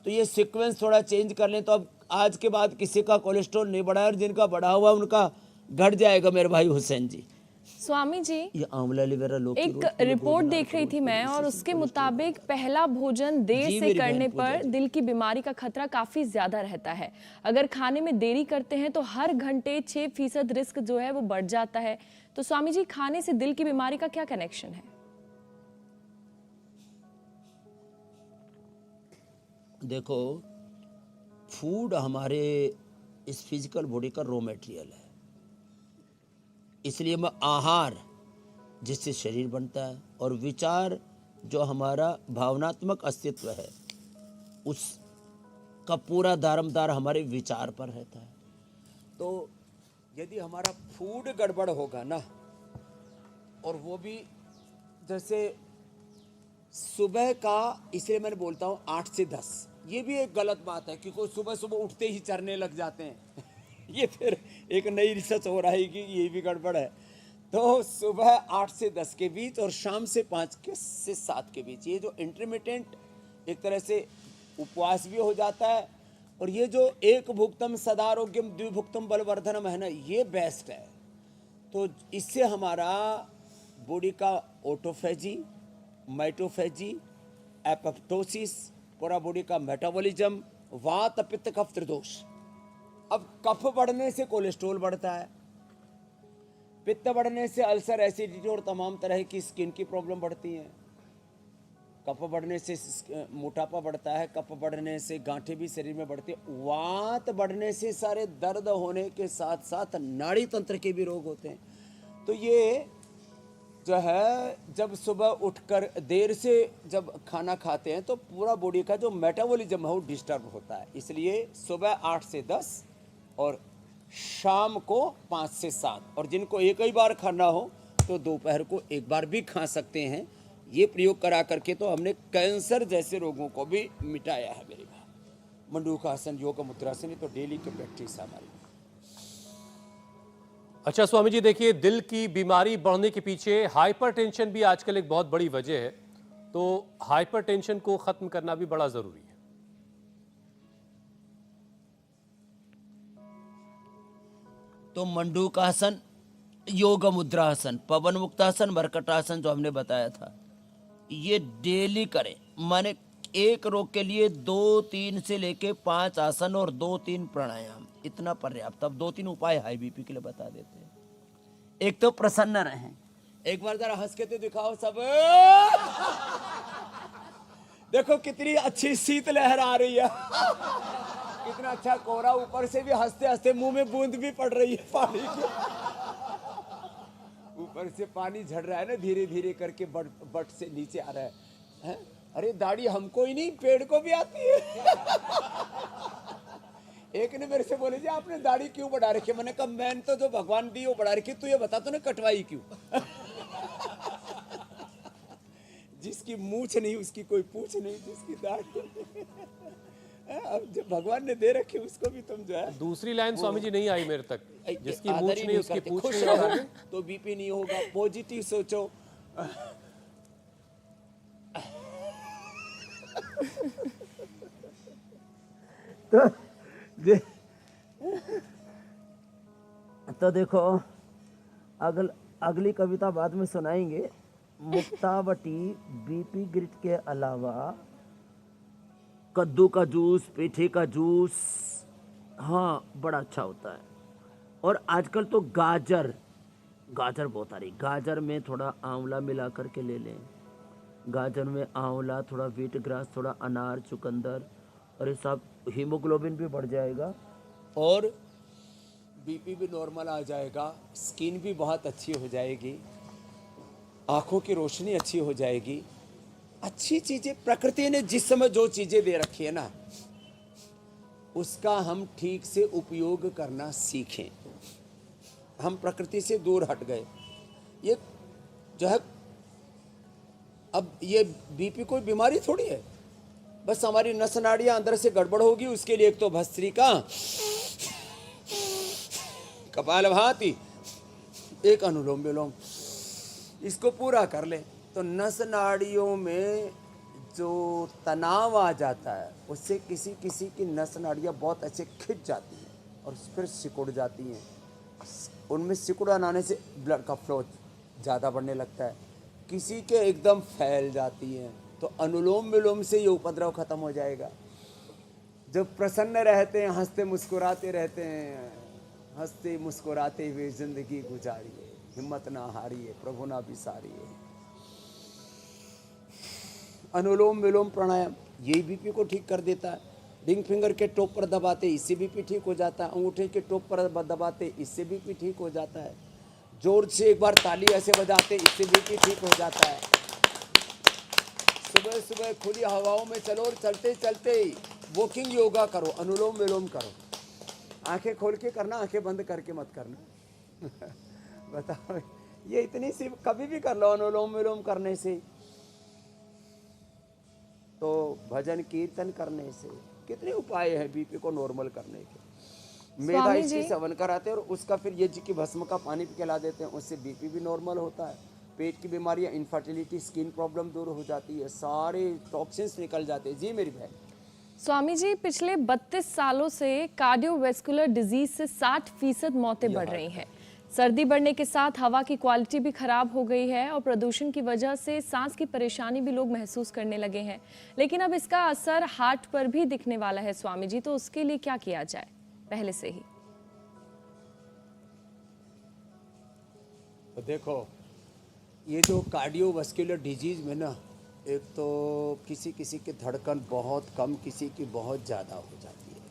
S4: तो ये सीक्वेंस थोड़ा चेंज कर लें तो अब आज के बाद किसी का कोलेस्ट्रॉल नहीं बढ़ा है, और जिनका बढ़ा हुआ उनका घट जाएगा। मेरे भाई हुसैन जी,
S3: स्वामी जी,
S4: ये आंवला एलोवेरा लौकी
S3: एक रिपोर्ट देख रही थी मैं, और उसके मुताबिक पहला भोजन देर
S4: जी
S3: से
S4: मेरी
S3: करने
S4: बहन
S3: पर
S4: पूजा।
S3: दिल की बीमारी का खतरा काफी ज्यादा रहता है। अगर खाने में देरी करते हैं तो हर घंटे 6% रिस्क जो है वो बढ़ जाता है। तो स्वामी जी, खाने से दिल की बीमारी का क्या कनेक्शन है?
S4: देखो, फूड हमारे इस फिजिकल बॉडी का रॉ मटेरियल है, इसलिए मैं आहार जिससे शरीर बनता है और विचार जो हमारा भावनात्मक अस्तित्व है उसका पूरा दारोमदार हमारे विचार पर रहता है। तो यदि हमारा फूड गड़बड़ होगा ना, और वो भी जैसे सुबह का, इसलिए मैंने बोलता हूँ 8 से 10, ये भी एक गलत बात है क्योंकि सुबह सुबह उठते ही चरने लग जाते हैं ये फिर एक नई रिसर्च हो रहा है कि ये भी गड़बड़ है। तो सुबह 8 से 10 के बीच और शाम से 5 से 7 के बीच, ये जो इंटरमिटेंट एक तरह से उपवास भी हो जाता है, और ये जो एक भुक्तम सदारोग्यम द्विभुक्तम बलवर्धनम है ना, ये बेस्ट है। तो इससे हमारा बॉडी का ऑटोफेजी, माइटोफेजी, एपोप्टोसिस, पूरा बॉडी का मेटाबॉलिज्म, वात पित्त कफ त्रिदोष। अब कफ बढ़ने से कोलेस्ट्रॉल बढ़ता है, पित्त बढ़ने से अल्सर, एसिडिटी और तमाम तरह की स्किन की प्रॉब्लम बढ़ती हैं, कफ बढ़ने से मोटापा बढ़ता है, कफ बढ़ने से गांठें भी शरीर में बढ़ती है, वात बढ़ने से सारे दर्द होने के साथ साथ नाड़ी तंत्र के भी रोग होते हैं। तो ये जो है, जब सुबह उठकर देर से जब खाना खाते हैं तो पूरा बॉडी का जो मेटाबॉलिज्म है वो डिस्टर्ब होता है। इसलिए सुबह 8 से 10 और शाम को 5 से 7, और जिनको एक ही बार खाना हो तो दोपहर को एक बार भी खा सकते हैं। ये प्रयोग करा करके तो हमने कैंसर जैसे रोगों को भी मिटाया है मेरे भाई। मंडूकासन, योग मुद्रासन, तो डेली की प्रैक्टिस है हमारी।
S2: अच्छा स्वामी जी, देखिए दिल की बीमारी बढ़ने के पीछे हाइपरटेंशन भी आजकल एक बहुत बड़ी वजह है, तो हाइपरटेंशन को खत्म करना भी बड़ा जरूरी है।
S5: तो मंडूकासन, योग मुद्रासन, पवन मुक्तासन, मरकटासन जो हमने बताया था, ये डेली करें। माने एक रोग के लिए 2-3 से लेके 5 आसन और 2-3 प्राणायाम, इतना पर्याप्त। अब 2-3 उपाय हाई बीपी के लिए बता देते हैं। एक तो प्रसन्न रहें। एक बार जरा हंस के तो दिखाओ सब। देखो कितनी अच्छी शीतलहर आ रही है। कितना अच्छा कोहरा, ऊपर से भी हंसते हंसते मुंह में बूंद भी पड़ रही है पानी की। ऊपर से पानी झड़ रहा है ना, धीरे धीरे करके बट से नीचे आ रहा है। अरे दाढ़ी हमको ही नहीं, पेड़ को भी आती है। एक ने मेरे से बोले जी आपने दाढ़ी क्यों बढ़ा रखी है? मैंने कहा मैंने तो जो भगवान दी वो बढ़ा रखी, तू ये बता तूने कटवाई क्यों? जिसकी मूछ नहीं उसकी कोई पूछ नहीं, जिसकी दाढ़ी अब जो भगवान ने दे रखी उसको भी तुम जो है।
S2: दूसरी लाइन स्वामी जी नहीं आई मेरे तक, जिसकी
S5: आदर
S2: मूछ
S5: ही
S2: नहीं उसकी
S5: करते।
S2: पूछ
S5: खुश
S2: नहीं।
S5: रहो तो बीपी नहीं होगा। पॉजिटिव सोचो। तो देखो अगली कविता बाद में सुनाएंगे। मुक्तावटी बीपी ग्रिट के अलावा कद्दू का जूस, पेठे का जूस, हाँ बड़ा अच्छा होता है। और आजकल तो गाजर बहुत आ रही। गाजर में थोड़ा आंवला मिला करके ले लें। गाजर में आंवला, थोड़ा व्हीट ग्रास, थोड़ा अनार, चुकंदर, और ये सब, हीमोग्लोबिन भी बढ़ जाएगा और बीपी भी नॉर्मल आ जाएगा। स्किन भी बहुत अच्छी हो जाएगी, आंखों की रोशनी अच्छी हो जाएगी। अच्छी चीजें प्रकृति ने जिस समय जो चीजें दे रखी है ना, उसका हम ठीक से उपयोग करना सीखें। हम प्रकृति से दूर हट गए। ये जो है, अब ये बीपी कोई बीमारी थोड़ी है, बस हमारी नस नाड़ियां अंदर से गड़बड़ होगी। उसके लिए एक तो भस्त्रिका, कपालभाति, एक अनुलोम विलोम, इसको पूरा कर ले तो नस नाड़ियों में जो तनाव आ जाता है उससे किसी किसी की नस नाड़ियाँ बहुत अच्छे खिंच जाती हैं और फिर सिकुड़ जाती हैं। उनमें सिकुड़न आने से ब्लड का फ्लो ज़्यादा बढ़ने लगता है, किसी के एकदम फैल जाती हैं। तो अनुलोम विलोम से ये उपद्रव खत्म हो जाएगा। जब प्रसन्न रहते हैं, हंसते मुस्कुराते रहते हैं, हंसते मुस्कुराते हुए जिंदगी गुजारिए, हिम्मत ना हारिए, प्रभु ना बिसारिए। अनुलोम विलोम प्राणायाम यही बीपी को ठीक कर देता है। रिंग फिंगर के टॉप पर दबाते इससे बीपी ठीक हो जाता है। अंगूठे के टॉप पर दबाते इससे बीपी ठीक हो जाता है। जोर से एक बार ताली ऐसे बजाते इससे बीपी ठीक हो जाता है। सुबह सुबह खुली हवाओं में चलो और चलते चलते वॉकिंग योगा करो, अनुलोम विलोम करो। आंखें खोल के करना, आंखें बंद करके मत करना। बताओ, ये इतनी सी कभी भी कर लो अनुलोम विलोम करने से, तो भजन कीर्तन करने से कितने उपाय हैं बीपी को नॉर्मल करने के। मेधा इसकी सेवन कराते हैं और उसका फिर यज्ञ की भस्म का पानी पिला देते हैं, उससे बीपी भी नॉर्मल होता है। पेट की बीमारियां, इनफर्टिलिटी, स्किन प्रॉब्लम दूर हो जाती है, सारे टॉक्सिन्स निकल जाते हैं। जी मेरी बहन।
S3: स्वामी जी, पिछले 32 सालों से कार्डियोवैस्कुलर डिजीज से 60% मौतें बढ़ रही हैं। सर्दी बढ़ने के साथ हवा की क्वालिटी भी खराब हो गई है और प्रदूषण की वजह से सांस की परेशानी भी लोग महसूस करने लगे हैं। लेकिन अब इसका असर हार्ट पर भी दिखने वाला है स्वामी जी, तो उसके लिए क्या किया जाए पहले से ही?
S5: तो देखो, ये जो कार्डियोवैस्कुलर डिजीज में ना, एक तो किसी किसी की धड़कन बहुत कम, किसी की बहुत ज़्यादा हो जाती है,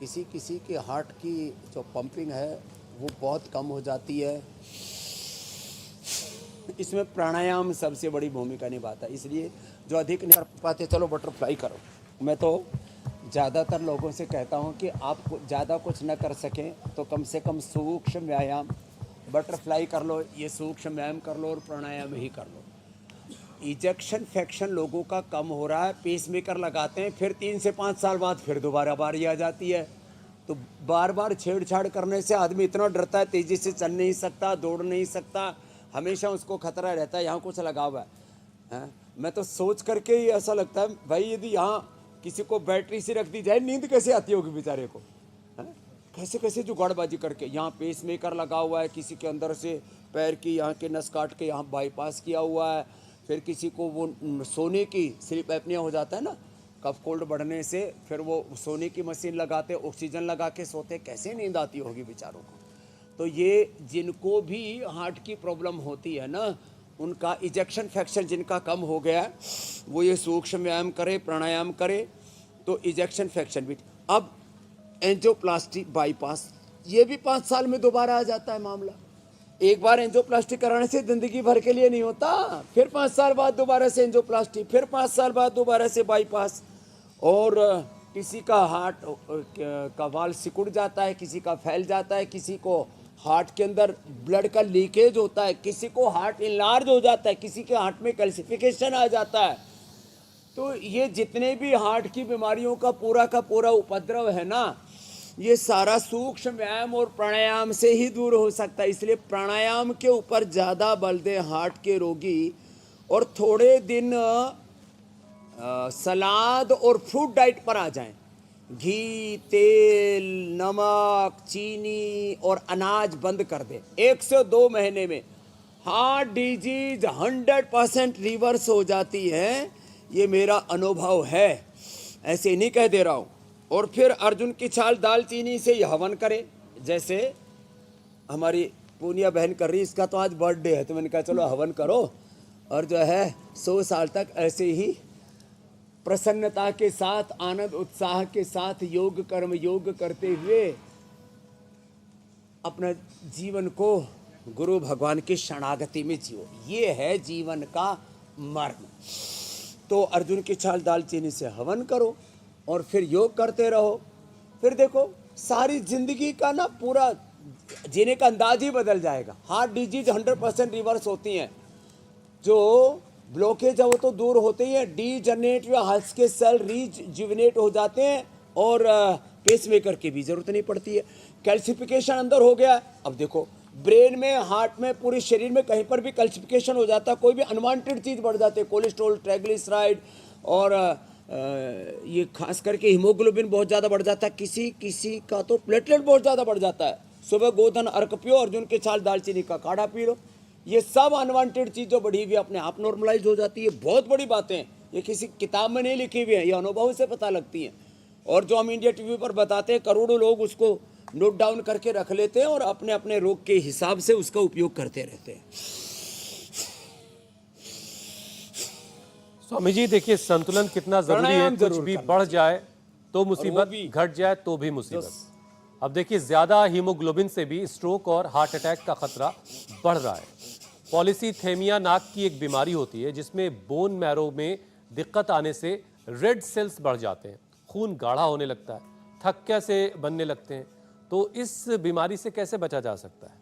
S5: किसी किसी के हार्ट की जो पंपिंग है वो बहुत कम हो जाती है। इसमें प्राणायाम सबसे बड़ी भूमिका निभाता है। इसलिए जो अधिक नहीं कर पाते, चलो बटरफ्लाई करो। मैं तो ज़्यादातर लोगों से कहता हूँ कि आप ज़्यादा कुछ न कर सकें तो कम से कम सूक्ष्म व्यायाम, बटरफ्लाई कर लो, ये सूक्ष्म व्यायाम कर लो और प्राणायाम ही कर लो। इजेक्शन फ्रैक्शन लोगों का कम हो रहा है, पेसमेकर लगाते हैं, फिर 3 से 5 साल बाद फिर दोबारा बारी आ जाती है। तो बार बार छेड़छाड़ करने से आदमी इतना डरता है, तेजी से चल नहीं सकता, दौड़ नहीं सकता, हमेशा उसको खतरा रहता है यहाँ कुछ लगा हुआ है। हैं? मैं तो सोच करके ही ऐसा लगता है भाई, यदि यहाँ किसी को बैटरी से रख दी जाए, नींद कैसे आती होगी बेचारे को। हैं? कैसे कैसे जुगाड़बाजी करके, यहाँ पेस मेकर लगा हुआ है, किसी के अंदर से पैर की यहाँ के नस काट के यहाँ बाईपास किया हुआ है, फिर किसी को वो सोने की स्लीप एपनिया हो जाता है ना, कफ कोल्ड बढ़ने से, फिर वो सोने की मशीन लगाते, ऑक्सीजन लगा के सोते, कैसे नींद आती होगी बेचारों को। तो ये जिनको भी हार्ट की प्रॉब्लम होती है ना, उनका इजेक्शन फ्रैक्शन जिनका कम हो गया है, वो ये सूक्ष्म व्यायाम करे, प्राणायाम करे, तो इजेक्शन फ्रैक्शन भी। अब एंजियोप्लास्टी बाईपास, ये भी 5 साल में दोबारा आ जाता है मामला। एक बार एंजियोप्लास्टी कराने से जिंदगी भर के लिए नहीं होता, फिर 5 साल बाद दोबारा से एंजियोप्लास्टी, फिर 5 साल बाद दोबारा से बाईपास। और किसी का हार्ट का वाल्व सिकुड़ जाता है, किसी का फैल जाता है, किसी को हार्ट के अंदर ब्लड का लीकेज होता है, किसी को हार्ट इनलार्ज हो जाता है, किसी के हार्ट में कैल्सिफिकेशन आ जाता है। तो ये जितने भी हार्ट की बीमारियों का पूरा उपद्रव है ना, ये सारा सूक्ष्म व्यायाम और प्राणायाम से ही दूर हो सकता है। इसलिए प्राणायाम के ऊपर ज़्यादा बल दें हार्ट के रोगी, और थोड़े दिन सलाद और फ्रूट डाइट पर आ जाएं। घी, तेल, नमक, चीनी और अनाज बंद कर दें। 1 से 2 महीने में हार्ट डिजीज 100% रिवर्स हो जाती है। ये मेरा अनुभव है, ऐसे नहीं कह दे रहा हूँ। और फिर अर्जुन की छाल दालचीनी से ये हवन करे, जैसे हमारी पूनिया बहन कर रही, इसका तो आज बर्थडे है, तो मैंने कहा चलो हवन करो, और जो है 100 साल तक ऐसे ही प्रसन्नता के साथ, आनंद उत्साह के साथ योग कर्म योग करते हुए अपना जीवन को गुरु भगवान की शरणागति में जियो। ये है जीवन का मर्म। तो अर्जुन की छाल दालचीनी से हवन करो और फिर योग करते रहो। फिर देखो सारी जिंदगी का ना पूरा जीने का अंदाज ही बदल जाएगा। हार्ट डिजीज 100% रिवर्स होती हैं। जो ब्लॉकेज है वो तो दूर होते ही है, डीजनरेट या हार्ट के सेल रीजुविनेट हो जाते हैं, और पेसमेकर की भी जरूरत नहीं पड़ती है। कैल्सिफिकेशन अंदर हो गया। अब देखो ब्रेन में, हार्ट में, पूरे शरीर में कहीं पर भी कैल्सिफिकेशन हो जाता है, कोई भी अनवांटेड चीज़ बढ़ जाती है, कोलेस्ट्रॉल, ट्राइग्लिसराइड, और ये खास करके हीमोग्लोबिन बहुत ज़्यादा बढ़ जाता है। किसी का तो प्लेटलेट बहुत ज़्यादा बढ़ जाता है। सुबह गोधन अर्क पियो, अर्जुन के छाल दालचीनी का काढ़ा पी लो। ये सब अनवांटेड चीज़ जो बढ़ी हुई अपने आप नॉर्मलाइज हो जाती है। बहुत बड़ी बातें हैं, ये किसी किताब में नहीं लिखी हुई है, ये अनुभव से पता लगती हैं। और जो हम इंडिया टीवी पर बताते हैं, करोड़ों लोग उसको नोट डाउन करके रख लेते हैं और अपने अपने रोग के हिसाब से उसका उपयोग करते रहते हैं।
S2: स्वामी जी देखिए, संतुलन कितना जरूरी है। कुछ भी बढ़ जाए तो मुसीबत, घट जाए तो भी मुसीबत। अब देखिए, ज्यादा हीमोग्लोबिन से भी स्ट्रोक और हार्ट अटैक का खतरा बढ़ रहा है। पॉलीसीथेमिया नाक की एक बीमारी होती है जिसमें बोन मैरो में दिक्कत आने से रेड सेल्स बढ़ जाते हैं, खून गाढ़ा होने लगता है, थक्के से बनने लगते हैं। तो इस बीमारी से कैसे बचा जा सकता है?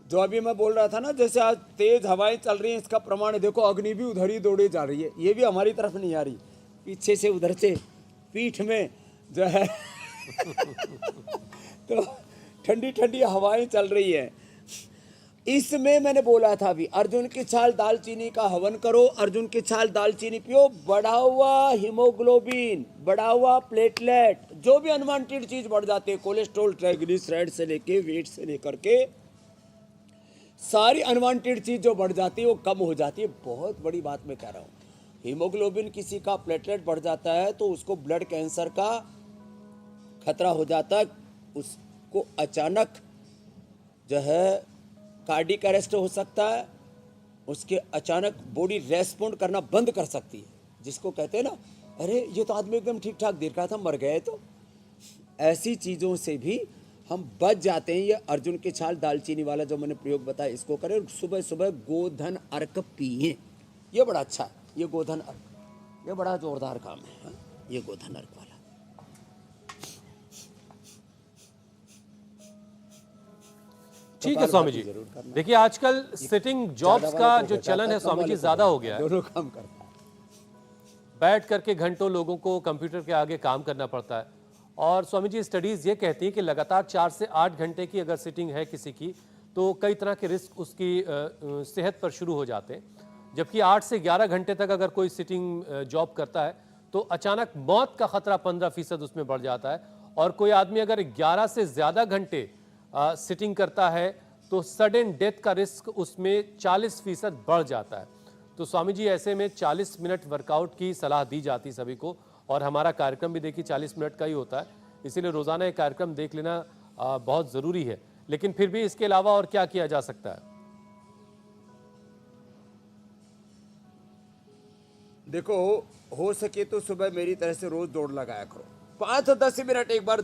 S5: जो अभी मैं बोल रहा था ना, जैसे आज तेज हवाएं चल रही हैं, इसका प्रमाण देखो, अग्नि भी उधर ही दौड़े जा रही है, ये भी हमारी तरफ नहीं आ रही, पीछे से उधर से पीठ में जो है तो ठंडी ठंडी हवाएं चल रही है। इसमें मैंने बोला था अभी, अर्जुन की छाल दालचीनी का हवन करो, अर्जुन की छाल दालचीनी पियो। बढ़ा हुआ हीमोग्लोबिन, बढ़ा हुआ प्लेटलेट, जो भी अनवांटेड चीज बढ़ जाती है, कोलेस्ट्रॉल, ट्राइग्लिसराइड से लेके वेट से लेकर के सारी अनवांटेड चीज जो बढ़ जाती है वो कम हो जाती है। बहुत बड़ी बात मैं कह रहा हूँ। हीमोग्लोबिन किसी का प्लेटलेट बढ़ जाता है तो उसको ब्लड कैंसर का खतरा हो जाता है, उसको अचानक जो है कार्डियक अरेस्ट हो सकता है, उसके अचानक बॉडी रेस्पॉन्ड करना बंद कर सकती है, जिसको कहते हैं ना, अरे ये तो आदमी एकदम ठीक ठाक देख रहा था, मर गए। तो ऐसी चीज़ों से भी हम बच जाते हैं। ये अर्जुन की छाल दालचीनी वाला जो मैंने प्रयोग बताया, इसको करें। सुबह सुबह गोधन अर्क पिए, ये बड़ा अच्छा है। ये गोधन अर्क, ये बड़ा जोरदार काम है। हाँ? ये गोधन अर्क वाला
S2: ठीक है स्वामी जी। देखिए, आजकल सिटिंग जॉब्स का जो चलन है स्वामी जी ज्यादा हो गया है।
S5: दोनों काम करता है।
S2: बैठ करके घंटों लोगों को कंप्यूटर के आगे काम करना पड़ता है। और स्वामी जी स्टडीज़ ये कहती हैं कि लगातार 4 से 8 घंटे की अगर सिटिंग है किसी की, तो कई तरह के रिस्क उसकी सेहत पर शुरू हो जाते हैं। जबकि 8 से 11 घंटे तक अगर कोई सिटिंग जॉब करता है तो अचानक मौत का खतरा 15% उसमें बढ़ जाता है। और कोई आदमी अगर 11 से ज़्यादा घंटे सिटिंग करता है तो सडन डेथ का रिस्क उसमें 40% बढ़ जाता है। तो स्वामी जी ऐसे में 40 मिनट वर्कआउट की सलाह दी जाती सभी को, और हमारा कार्यक्रम भी देखिए 40 मिनट का ही होता है, इसीलिए रोज़ाना ये कार्यक्रम देख लेना बहुत ज़रूरी है। लेकिन फिर भी इसके अलावा और क्या किया जा सकता है?
S5: देखो, हो सके तो सुबह मेरी तरह से रोज दौड़ लगाया करो, 5 से 10 मिनट एक बार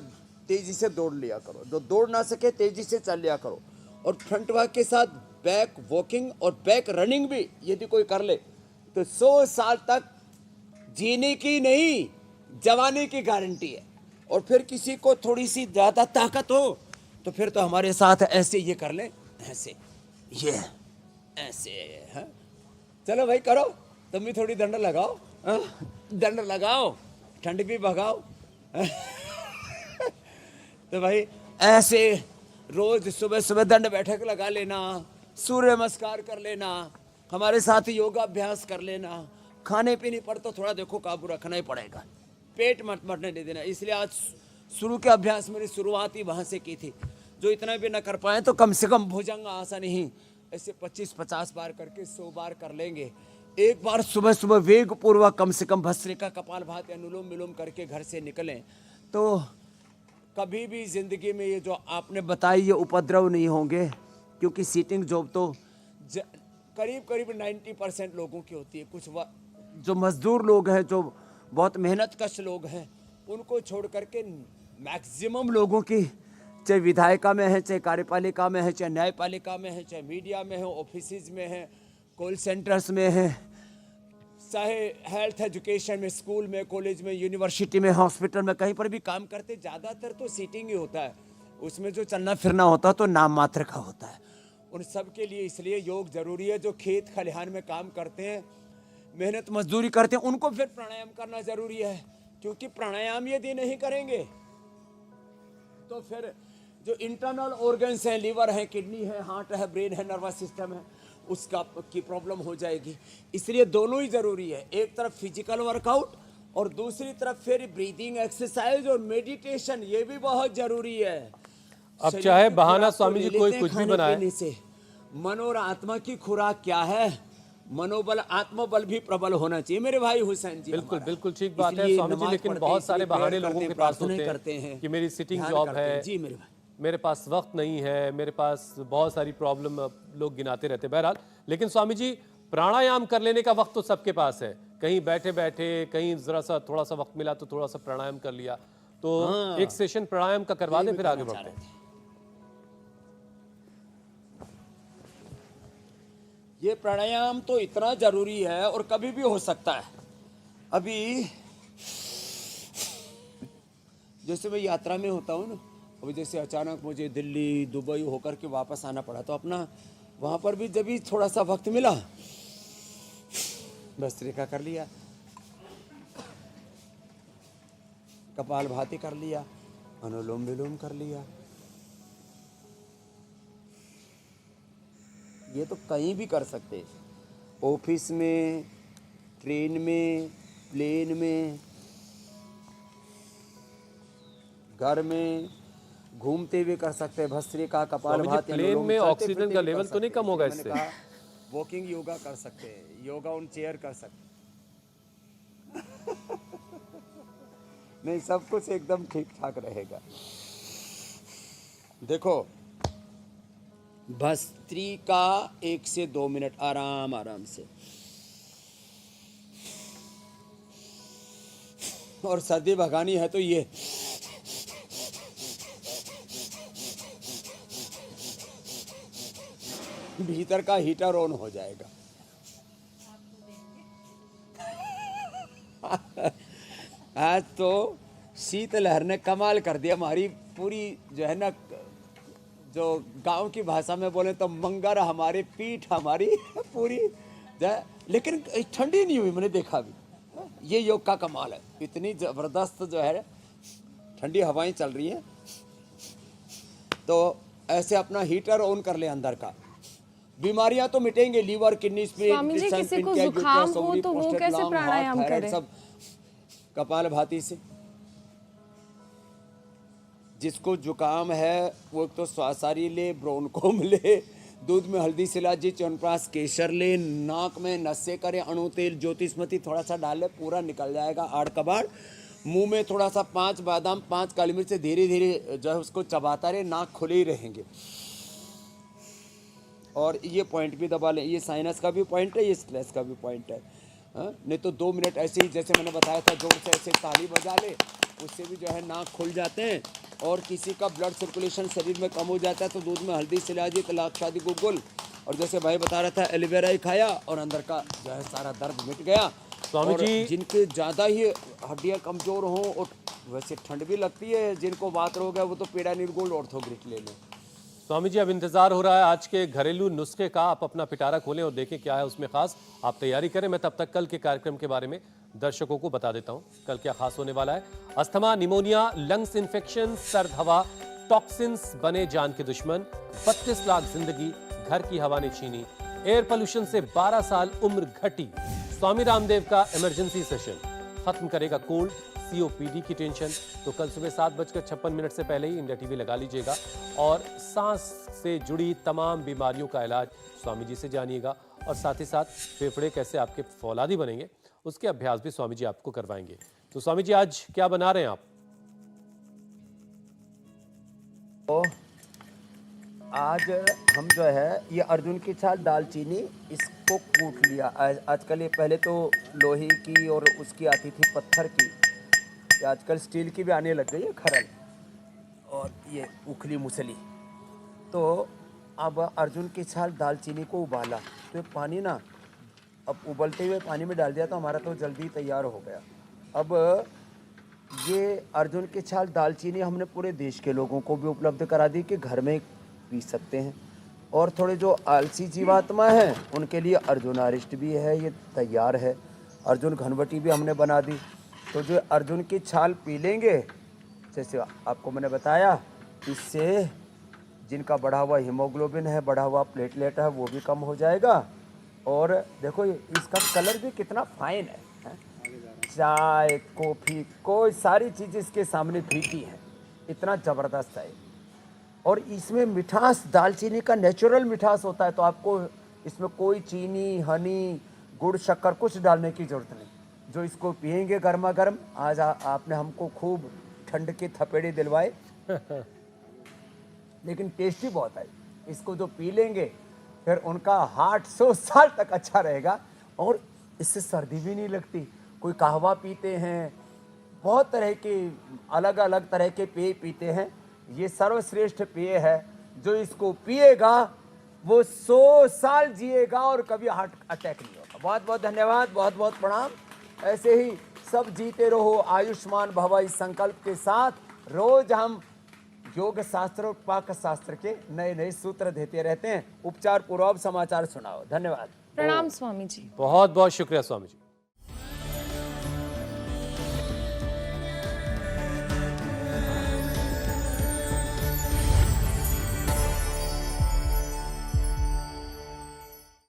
S5: तेजी से दौड़ लिया करो। जो दौड़ ना सके तेजी से चल लिया करो। और फ्रंट वॉक के साथ बैक वॉकिंग और बैक रनिंग भी यदि कोई कर ले तो 100 साल तक जीने की नहीं, जवानी की गारंटी है। और फिर किसी को थोड़ी सी ज्यादा ताकत हो तो फिर तो हमारे साथ ऐसे ये कर ले, ऐसे ये ऐसे है। चलो भाई करो, तुम भी थोड़ी दंड लगाओ, दंड लगाओ, ठंड भी भगाओ। तो भाई ऐसे रोज सुबह सुबह दंड बैठक लगा लेना, सूर्य नमस्कार कर लेना, हमारे साथ योगाभ्यास कर लेना। खाने पीने पर तो थोड़ा देखो काबू रखना ही पड़ेगा, पेट मत मरने दे देना। इसलिए आज शुरू के अभ्यास मेरी शुरुआत ही वहाँ से की थी। जो इतना भी ना कर पाए तो कम से कम भुजंग आसन ही ऐसे 25-50 बार करके 100 बार कर लेंगे। एक बार सुबह सुबह वेग पूर्वक कम से कम भस्त्रिका, कपालभाति, अनुलोम विलोम करके घर से निकलें तो कभी भी जिंदगी में ये जो आपने बताई ये उपद्रव नहीं होंगे। क्योंकि सीटिंग जॉब तो करीब करीब 90% लोगों की होती है। कुछ जो मजदूर लोग हैं, जो बहुत मेहनत कश लोग हैं, उनको छोड़ करके मैक्सिमम लोगों की, चाहे विधायिका में है, चाहे कार्यपालिका में है, चाहे न्यायपालिका में है, चाहे मीडिया में है, ऑफिस में है, कॉल सेंटर्स में है, चाहे हेल्थ एजुकेशन में, स्कूल में, कॉलेज में, यूनिवर्सिटी में, हॉस्पिटल में, कहीं पर भी काम करते, ज़्यादातर तो सीटिंग ही होता है। उसमें जो चलना फिरना होता है तो नाम मात्र का होता है। उन सब के लिए इसलिए योग जरूरी है। जो खेत खलिहान में काम करते हैं, मेहनत मजदूरी करते हैं, उनको फिर प्राणायाम करना जरूरी है। क्योंकि प्राणायाम यदि नहीं करेंगे तो फिर जो इंटरनल ऑर्गन्स हैं, लीवर है, किडनी है, हार्ट है, ब्रेन है, नर्वस सिस्टम है, उसका की प्रॉब्लम हो जाएगी। इसलिए दोनों ही जरूरी है, एक तरफ फिजिकल वर्कआउट और दूसरी तरफ फिर ब्रीदिंग एक्सरसाइज और मेडिटेशन, ये भी बहुत जरूरी है।
S2: अब चाहे बहाना स्वामी जी कोई कुछ भी बनाए,
S5: पीने से मन और आत्मा की खुराक क्या है? मनोबल, आत्मबल भी प्रबल होना चाहिए मेरे भाई हुसैन जी।
S2: बिल्कुल बिल्कुल ठीक बात है स्वामी जी। लेकिन बहुत सारे बहाने लोगों के पास होते हैं कि मेरी सिटिंग जॉब है,
S5: जी मेरे भाई,
S2: मेरे पास वक्त नहीं है, मेरे पास बहुत सारी प्रॉब्लम लोग गिनाते रहते हैं। बहरहाल, लेकिन स्वामी जी प्राणायाम कर लेने का वक्त तो सबके पास है। कहीं बैठे बैठे, कहीं जरा सा थोड़ा सा वक्त मिला तो थोड़ा सा प्राणायाम कर लिया। तो एक सेशन प्राणायाम का करवा दें, फिर आगे बढ़ते हैं।
S5: ये प्राणायाम तो इतना जरूरी है और कभी भी हो सकता है। अभी जैसे मैं यात्रा में होता हूँ ना, अभी जैसे अचानक मुझे दिल्ली, दुबई होकर के वापस आना पड़ा, तो अपना वहाँ पर भी जब भी थोड़ा सा वक्त मिला, भस्त्रिका कर लिया, कपालभाति कर लिया, अनुलोम विलोम कर लिया। ये तो कहीं भी कर सकते हैं, ऑफिस में, ट्रेन में, प्लेन में, घर में, घूमते हुए कर सकते हैं। भस्त्रिका, कपालभाति,
S2: प्लेन में ऑक्सीजन का लेवल तो नहीं कम होगा इससे?
S5: वॉकिंग योगा कर सकते हैं, योगा ऑन चेयर कर सकते हैं। नहीं, सब कुछ एकदम ठीक ठाक रहेगा। देखो, भस्त्रिका 1 से 2 मिनट आराम आराम से, और सर्दी भगानी है तो ये भीतर का हीटर ऑन हो जाएगा। आज तो शीतलहर ने कमाल कर दिया। हमारी पूरी जो है ना, जो गांव की भाषा में बोले तो मंगर हमारे, पीठ हमारी पूरी, लेकिन ठंडी नहीं हुई, मैंने देखा भी। ये योग का कमाल है। इतनी जबरदस्त जो है ठंडी हवाएं चल रही हैं, तो ऐसे अपना हीटर ऑन कर ले अंदर का, बीमारियां तो मिटेंगे, लीवर, किडनी,
S3: स्वामी जी, किसी को जुकाम हो तो वो कैसे प्राणायाम करे?
S5: सब कपाल भाती से। जिसको जुकाम है वो एक तो स्वासारी ले, ब्रोनकोम ले, दूध में हल्दी सिलाजी, च्यवनप्राश, केसर ले, नाक में नशे करे, अणु तेल, ज्योतिषमती थोड़ा सा डाल ले, पूरा निकल जाएगा आड़ कबाड़। मुंह में थोड़ा सा 5 बादाम, 5 काली मिर्च से धीरे धीरे जो है उसको चबाता रहे, नाक खुले ही रहेंगे। और ये पॉइंट भी दबा लें, ये साइनस का भी पॉइंट है, ये स्ट्रेस का भी पॉइंट है। नहीं तो 2 मिनट ऐसे ही जैसे मैंने बताया था जोर से ऐसे ताली बजा ले, उससे भी जो है नाक खुल जाते हैं। और किसी का ब्लड सर्कुलेशन शरीर में कम हो जाता है तो दूध में हल्दी सिलाजी, तलाक शादी गुगुल, और जैसे भाई बता रहा था एलोवेरा ही खाया और अंदर का जो है सारा दर्द मिट गया।
S2: स्वामी जी,
S5: जिनके ज़्यादा ही हड्डियाँ कमज़ोर हों और वैसे ठंड भी लगती है, जिनको बात हो गया वो तो पीड़ा निर्गोल ऑर्थोग्रिट ले लें।
S2: स्वामी जी अब इंतजार हो रहा है आज के घरेलू नुस्खे का। आप अपना पिटारा खोलें और देखें क्या है उसमें खास। आप तैयारी करें, मैं तब तक कल के कार्यक्रम के बारे में दर्शकों को बता देता हूं कल क्या खास होने वाला है। अस्थमा, निमोनिया, लंग्स इन्फेक्शन, सर्द हवा, टॉक्सिन्स बने जान के दुश्मन, 32 लाख जिंदगी घर की हवा ने छीनी, एयर पोल्यूशन से 12 साल उम्र घटी, स्वामी रामदेव का इमरजेंसी सेशन खत्म करेगा कोल्ड, सीओपीडी की टेंशन। तो कल सुबह 7:56 से पहले ही इंडिया टीवी लगा लीजिएगा और सांस से जुड़ी तमाम बीमारियों का इलाज स्वामी जी से जानिएगा। और साथ ही साथ फेफड़े कैसे आपके फौलादी बनेंगे उसके अभ्यास भी स्वामी जी आपको करवाएंगे। तो स्वामी जी आज क्या बना रहे हैं आप?
S5: तो आज हम जो है ये अर्जुन की छाल, दालचीनी, इसको कूट लिया। आजकल ये पहले तो लोहे की और उसकी आती थी पत्थर की, आजकल स्टील की भी आने लग गई है खरल, और ये उखली मुसली। तो अब अर्जुन की छाल, दालचीनी को उबाला, तो ये पानी ना अब उबलते हुए पानी में डाल दिया तो हमारा तो जल्दी तैयार हो गया। अब ये अर्जुन की छाल, दालचीनी हमने पूरे देश के लोगों को भी उपलब्ध करा दी कि घर में पी सकते हैं। और थोड़े जो आलसी जीवात्मा हैं उनके लिए अर्जुन अरिष्ट भी है, ये तैयार है। अर्जुन घनवटी भी हमने बना दी। तो जो अर्जुन की छाल पी लेंगे, जैसे आपको मैंने बताया, इससे जिनका बढ़ा हुआ हीमोग्लोबिन है, बढ़ा हुआ प्लेटलेट है, वो भी कम हो जाएगा। और देखो इसका कलर भी कितना फाइन है। चाय, कॉफ़ी, कोई सारी चीज़ इसके सामने फीकी है, इतना ज़बरदस्त है। और इसमें मिठास, दालचीनी का नेचुरल मिठास होता है, तो आपको इसमें कोई चीनी, हनी, गुड़, शक्कर कुछ डालने की ज़रूरत नहीं। जो इसको पिएंगे गर्मा गर्म, आज आपने हमको खूब ठंड के थपेड़े दिलवाए लेकिन टेस्टी बहुत है। इसको जो पी लेंगे फिर उनका हार्ट 100 साल तक अच्छा रहेगा और इससे सर्दी भी नहीं लगती। कोई कहवा पीते हैं, बहुत तरह के अलग अलग तरह के पेय पीते हैं, ये सर्वश्रेष्ठ पेय है। जो इसको पिएगा वो 100 साल जिएगा और कभी हार्ट अटैक नहीं होगा। बहुत बहुत धन्यवाद, बहुत बहुत प्रणाम। ऐसे ही सब जीते रहो, आयुष्मान भव, इस संकल्प के साथ रोज हम योग शास्त्र और पाक शास्त्र के नए नए सूत्र देते रहते हैं। उपचार पूर्व समाचार सुनाओ। धन्यवाद,
S3: प्रणाम स्वामी जी।
S2: बहुत बहुत शुक्रिया स्वामी जी।